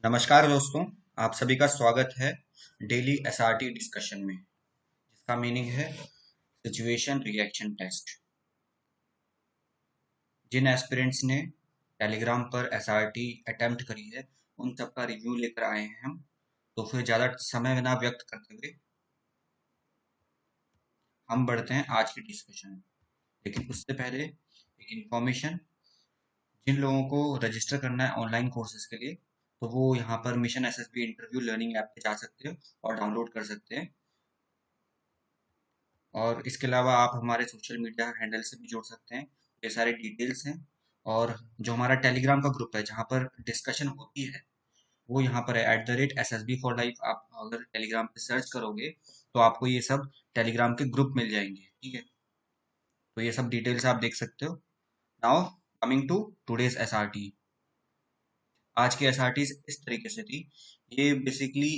नमस्कार दोस्तों। आप सभी का स्वागत है डेली एसआरटी डिस्कशन में, जिसका मीनिंग है सिचुएशन रिएक्शन टेस्ट। जिन एस्पिरेंट्स ने टेलीग्राम पर एसआरटी अटेम्प्ट करी है उन सब का रिव्यू लेकर आए हैं हम। तो फिर ज़्यादा समय ना व्यक्त करते हुए हम बढ़ते हैं आज की डिस्कशन में। लेकिन उससे पहले एक इन्फॉर्मेशन, जिन लोगों को रजिस्टर करना है ऑनलाइन कोर्सेज के लिए, तो वो यहाँ पर mission SSB interview learning app पे जा सकते हो और डाउनलोड कर सकते हैं। और इसके अलावा आप हमारे सोशल मीडिया हैंडल से भी जुड़ सकते हैं। ये सारे डिटेल्स हैं। और जो हमारा टेलीग्राम का ग्रुप है जहाँ पर डिस्कशन होती है वो यहाँ पर है @SSB4Life। आप अगर टेलीग्राम पे सर्च करोगे तो आपको ये सब टेलीग्राम के ग्रुप मिल जाएंगे, ठीक है। तो ये सब डिटेल्स आप देख सकते हो। Now coming to today's SRT. आज की एसआरटी इस तरीके से थी। ये बेसिकली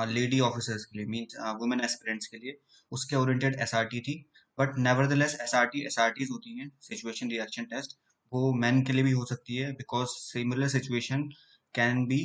लेडी ऑफिसर्स के लिए, मीन्स वुमेन एस्पिरेंट्स के लिए उसके ओरिएंटेड एसआरटी थी। बट नेवरदलेस एसआरटीज होती हैं सिचुएशन रिएक्शन टेस्ट। वो मैन के लिए भी हो सकती है, because similar situation can be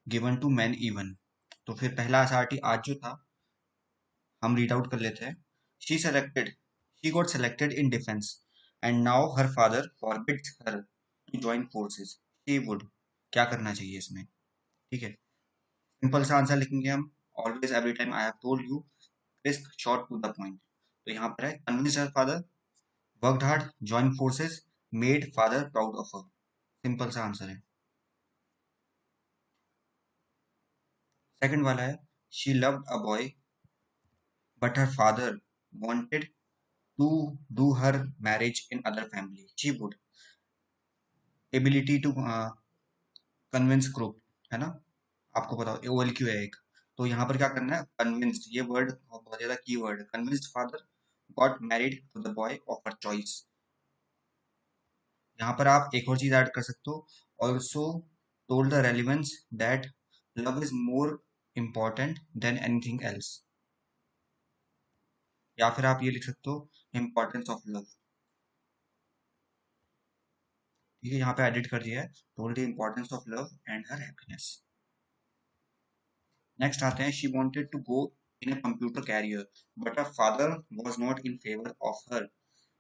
given to man even. तो फिर पहला एसआरटी आज जो था हम रीड आउट कर लेते हैं। She got selected in defence and now her father forbids her to join forces. She would, क्या करना चाहिए इसमें, ठीक है। सिंपल सा आंसर लिखेंगे हम। Always every time I have told you, crisp short to the point. तो यहाँ पर है convince her father, worked hard, join forces, made father proud of her. Simple सा आंसर है। सेकंड वाला है she loved a boy but her father wanted to do her marriage in other family. She would, ability to convince group, है ना। आपको बताओ OLQ है एक। तो यहाँ पर क्या करना है, कन्विंस्ड, ये वर्ड बहुत ज्यादा की वर्ड है। Convinced father got married to the boy of her choice. यहाँ पर आप एक और चीज ऐड कर सकते हो, also told the relevance that love is more important than anything else. या फिर आप ये लिख सकते हो इम्पोर्टेंस ऑफ लव। ठीक है, यहाँ पे एडिट कर दिया है, told the importance of love and her happiness. Next आते हैं she wanted to go in a computer career but her father was not in favour of her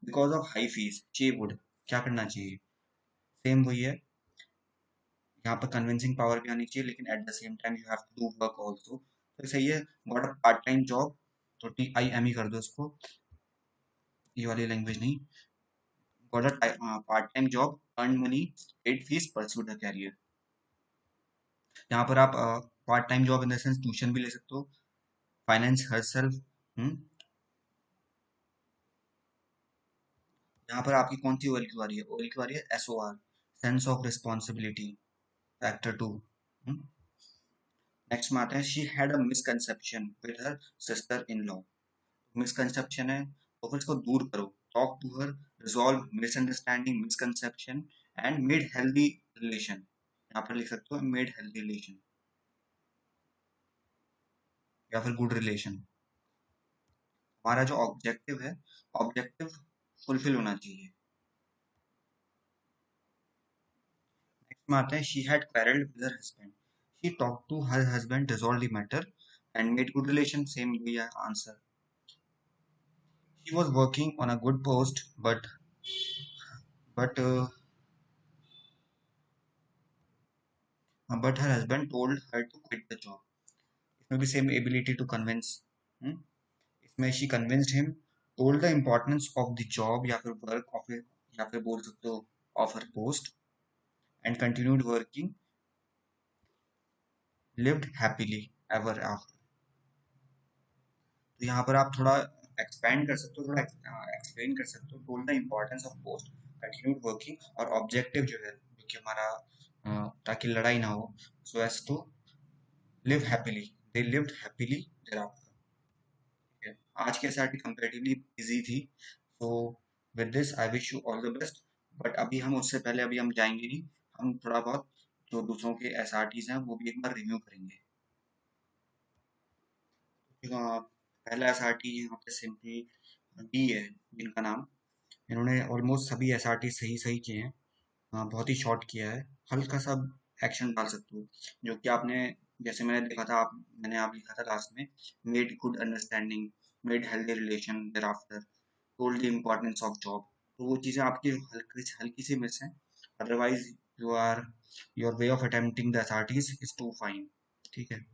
because of high fees. She would, क्या करना चाहिए। Same वही है, यहाँ पर convincing power भी आनी चाहिए, लेकिन at the same time you have to do work also. तो सही है, got a part time job, तो TIME कर दो इसको, ये वाली लैंग्वेज नहीं। Got a part time job, earn money, paid fees, pursued a career. यहाँ पर आप part time job in the sense tuition भी ले सकते हो, फाइनेंस हरसेल्फ। यहाँ पर आपकी कौन सी OLQ आ रही है, OLQ आ रही है SOR, sense of responsibility, factor 2। Next में आते हैं she had a misconception with her sister in law. Misconception है तो फिर इसको दूर करो। Talk to her, resolve misunderstanding, misconception and made healthy relation. यहाँ पर लिख सकते हो मेड हेल्दी रिलेशन या फिर गुड रिलेशन। हमारा जो ऑब्जेक्टिव है, ऑब्जेक्टिव फुलफिल होना चाहिए। नेक्स्ट में आते हैं she had quarreled with her husband, she talked to her husband, resolved the matter and made good relation। Same भी है answer. she was working on a good post but her husband told her to quit the job। इसमें भी same ability to convince. इसमें she convinced him, told the importance of the job या फिर work of, या फिर बोल सकते हो of her post, and continued working, lived happily ever after. तो यहाँ पर आप थोड़ा एक्सपेंड कर सकते हो, थोड़ा एक्सप्लेन कर सकते हो। Told the importance of post, continued working, और ऑब्जेक्टिव जो है जो कि हमारा ताकि लड़ाई ना हो, so as to live happily, they lived happily thereafter. आज की एसआरटी कंपैरेटिवली इजी थी। तो with this I wish you all the best. But अभी हम उससे पहले अभी हम जाएंगे नहीं, हम थोड़ा बहुत जो दूसरों के एसआरटीज हैं वो भी एक बार रिव्यू करेंगे। पहला एसआरटी यहाँ पे सिंपली डी है, जिनका नाम, इन्होंने ऑलमोस्ट सभी एसआरटी सही सही किए हैं। बहुत ही शॉर्ट किया है, हल्का सा एक्शन डाल सकते हो, जो कि आपने, जैसे मैंने देखा था, आप मैंने आप लिखा था लास्ट में, made good understanding, made healthy relation there after, told the importance of job. तो वो चीज़ें आपकी हल्की हल्की सी मिस हैं, otherwise you are, your way of attempting the SRTs is too fine. ठीक है।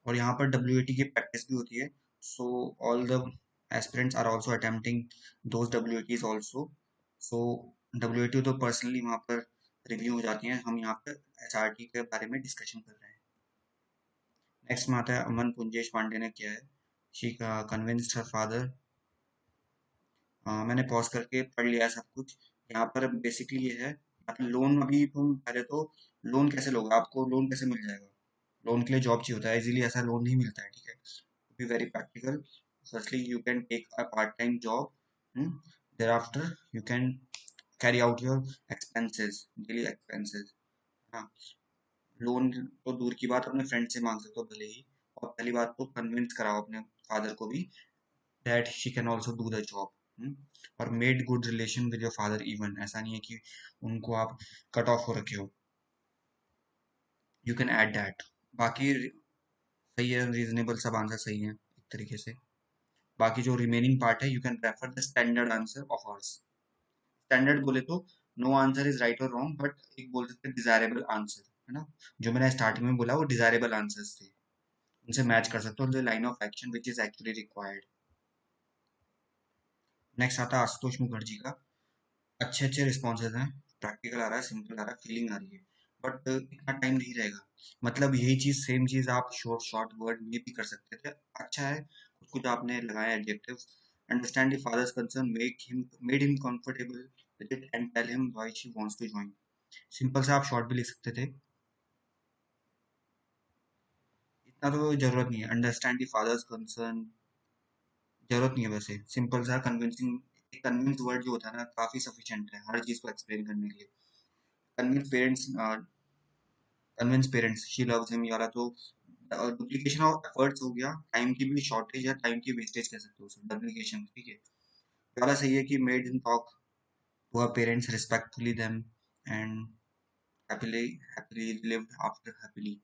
और यहाँ पर WAT की प्रैक्टिस भी होती है, so all the aspirants are also attempting those WATs also. So WAT तो पर्सनली वहाँ पर रिव्यू हो जाती हैं, हम यहाँ पर SRT के बारे में डिस्कशन कर रहे हैं। नेक्स्ट में आता है अमन पुंजेश पांडे ने किया है, शी कन्विंस्ड हर फादर। मैंने पॉज करके पढ़ लिया सब कुछ। यहाँ पर बेसिकली ये है, यहाँ पर लोन, अभी तुम पहले तो लोन कैसे लोगे, आपको लोन कैसे मिल जाएगा, लोन के लिए जॉब चाहिए होता है, इजीली ऐसा लोन नहीं मिलता है। ठीक है, to be very practical, firstly you can take a part-time job, thereafter you can carry out your expenses, daily expenses। हाँ, लोन तो दूर की बात, अपने फ्रेंड से मांग सकते हो भले ही। और पहली बात तो कन्विंस कराओ अपने फादर को भी, that she can also do the job. और made good relation with your father, even ऐसा नहीं है कि उनको आप कट ऑफ हो रखे हो, यू कैन ऐड दैट। बाकी सही है, रीजनेबल सब आंसर सही है एक तरीके से। बाकी जो रिमेनिंग पार्ट है, you can refer the standard answer of hours. Standard बोले तो नो आंसर इज राइट और रॉन्ग, बट एक बोल सकते हैं डिजायरेबल आंसर, है ना, जो मैंने स्टार्टिंग में बोला वो डिजायरेबल आंसर्स थे, उनसे मैच कर सकते हो the line of action which is actually required. Next आता है आशुतोष मुखर्जी का। अच्छे अच्छे रिस्पॉन्सेज हैं, प्रैक्टिकल आ रहा है, सिंपल आ रहा है, फीलिंग आ रही है, बट इतना टाइम नहीं रहेगा। मतलब यही चीज, सेम चीज आप शॉर्ट शॉर्ट वर्ड में भी कर सकते थे। अच्छा है, कुछ कुछ आपने लगाया adjectives. Understand the father's concern, made him comfortable with it and tell him why she wants to join. Simple से आप शॉर्ट भी लिख सकते थे, इतना तो जरूरत नहीं है। अंडरस्टैंड द फादर्स कंसर्न जरूरत नहीं है, वैसे सिंपल सा कन्विंसिंग, कन्विंस वर्ड जो होता है ना, काफी सफिशिएंट है हर चीज को एक्सप्लेन करने के लिए। Convince parents, convince parents she loves him, ये वाला तो डुप्लीकेशन ऑफ एफर्ट्स हो गया, टाइम की भी शॉर्टेज है, टाइम की वेस्टेज कह सकते हो उसे, डुप्लीकेशन। ठीक है, ये वाला सही है कि made him talk to her parents respectfully them and happily, happily lived after happily,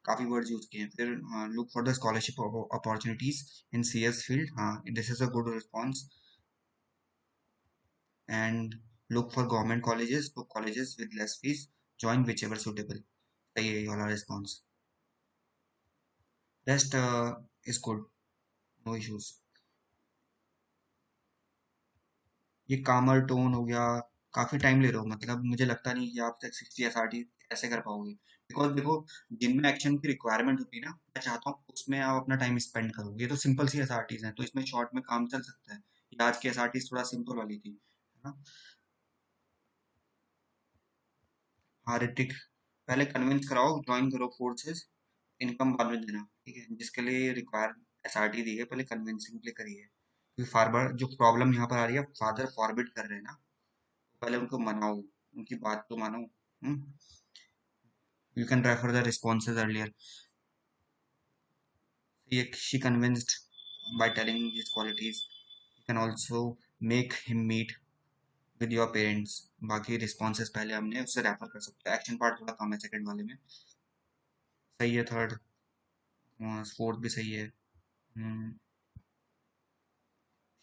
काफी वर्ड्स यूज किए हैं। फिर look for the scholarship opportunities in CS field, हाँ this is a good response. And look for government colleges, तो colleges with less fees, join whichever suitable. सही है ये वाला response. Rest is good, no issues. ये calmer tone हो गया, काफी टाइम ले रहे हो, मतलब मुझे लगता नहीं कि आप तक 60 SRT ऐसे कर पाओगे, बिकॉज देखो, जिनमें एक्शन की रिक्वायरमेंट होती है ना, मैं चाहता हूँ उसमें आप अपना टाइम स्पेंड करो। ये तो सिंपल सी SRTs हैं, तो इसमें शॉर्ट में काम चल सकता है। ये आज की SRTs थोड़ा सिंपल वाली थी, है ना। हाँ ऋतिक, पहले कन्विंस कराओ, ज्वाइन करो फोर्सेस, इनकम बाद में देना। ठीक है, जिसके लिए रिक्वायर SRT दी है, पहले कन्विंसिंग के लिए करिए, क्योंकि फार्मर जो प्रॉब्लम यहाँ पर आ रही है, फादर फॉरबिड कर रहे हैं ना, पहले उनको मनाओ, उनकी बात तो मानो। You can refer the responses earlier. She convinced by telling his qualities, you can also make him meet with your parents। बाकी रिस्पॉन्सेज पहले हमने उससे रेफर कर सकते हैं, एक्शन पार्ट थोड़ा कम है सेकंड वाले में। सही है थर्ड, फोर्थ भी सही है।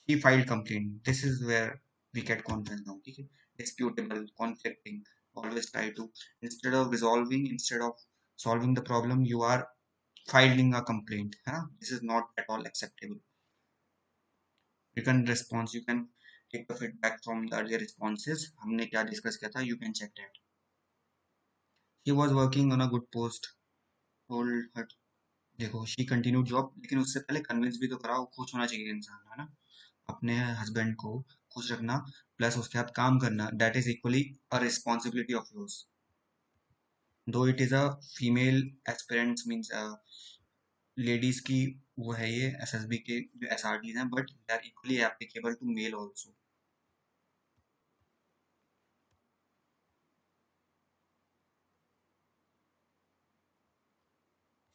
He filed complaint, this is where we get confused now। ठीक है, disputable, conflicting, always try to, instead of solving the problem, you are filing a complaint, है ना, this is not at all acceptable। You can response, you can take the feedback from the earlier responses, हमने क्या discuss किया था, you can check that। He was working on a good post, told her, देखो she continued job, लेकिन उससे पहले convince भी तो कराओ, खुश होना चाहिए इंसान, है ना, अपने हस्बैंड को खुश रखना प्लस उसके साथ काम करना, that is equally a responsibility of yours. Though it is a female aspirants means ladies की वो है ये SSB के जो SRTs हैं, but they are equally applicable to male also.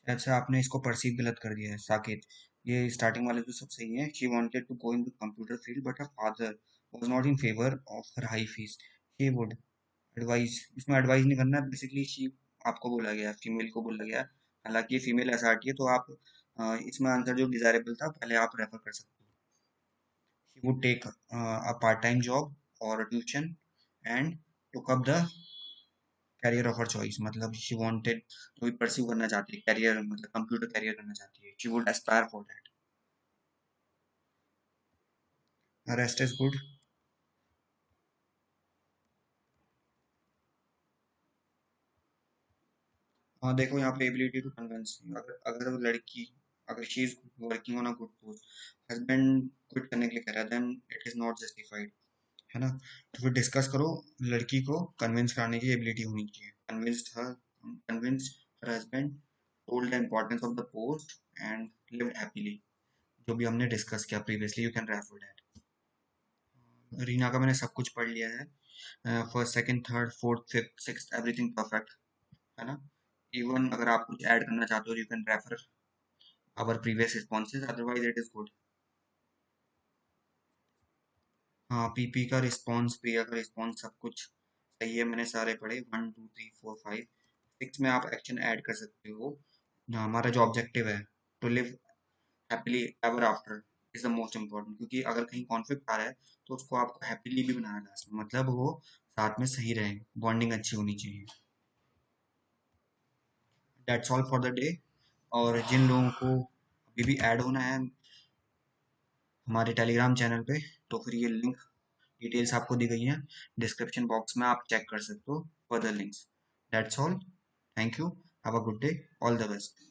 शायद से आपने इसको परसीव गलत कर दिया है, साकेत। ये स्टार्टिंग वाले तो सब सही है। She wanted to go in the computer field but her father was not in favour of her high fees. He would advice, इसमें एडवाइस नहीं करना है बेसिकली। शी आपको बोला गया, फीमेल को बोला गया, हालांकि ये फीमेल एसआरटी है तो आप इसमें आंसर जो डिजायरेबल था पहले आप रेफर कर सकते हो। He would take a part-time job or a tuition and took up the career of her choice। मतलब she wanted, जो भी pursue करना चाहती है career, मतलब computer career करना चाहती है, she would aspire for that। rest is good। हाँ देखो यहाँ पे एबिलिटी टू कन्विंस, अगर अगर वो लड़की, अगर she is working on a good post, husband quit करने के लिए कह रहा है, then it is not justified, है ना। तो फिर डिस्कस करो, लड़की को कन्विंस कराने की एबिलिटी होनी चाहिए। Convinced her husband, told the importance of the post and lived happily, जो भी हमने डिस्कस किया previously, you can refer that. Reena का मैंने सब कुछ पढ़ लिया है, first second third fourth fifth sixth everything perfect, है ना। इवन अगर आप कुछ ऐड करना चाहते हो, you can refer our previous responses, otherwise it is good. हाँ पीपी का रिस्पॉन्स, प्रिया का रिस्पॉन्स, सब कुछ सही है, मैंने सारे पढ़े, 1 2 3 4 5 6 में आप एक्शन ऐड कर सकते हो। हमारा जो ऑब्जेक्टिव है, to live happily ever after, is the most important, क्योंकि अगर कहीं कॉन्फ्लिक्ट आ रहा है तो उसको आपको हैप्पीली भी बनाना है लास्ट में, मतलब वो साथ में सही रहे, बॉन्डिंग अच्छी होनी चाहिए। That's all for the day. और जिन लोगों को अभी भी ऐड होना है हमारे टेलीग्राम चैनल पे, तो फिर ये लिंक, डिटेल्स आपको दी गई हैं डिस्क्रिप्शन बॉक्स में, आप चेक कर सकते हो further links. That's all, thank you, have a good day, all the best.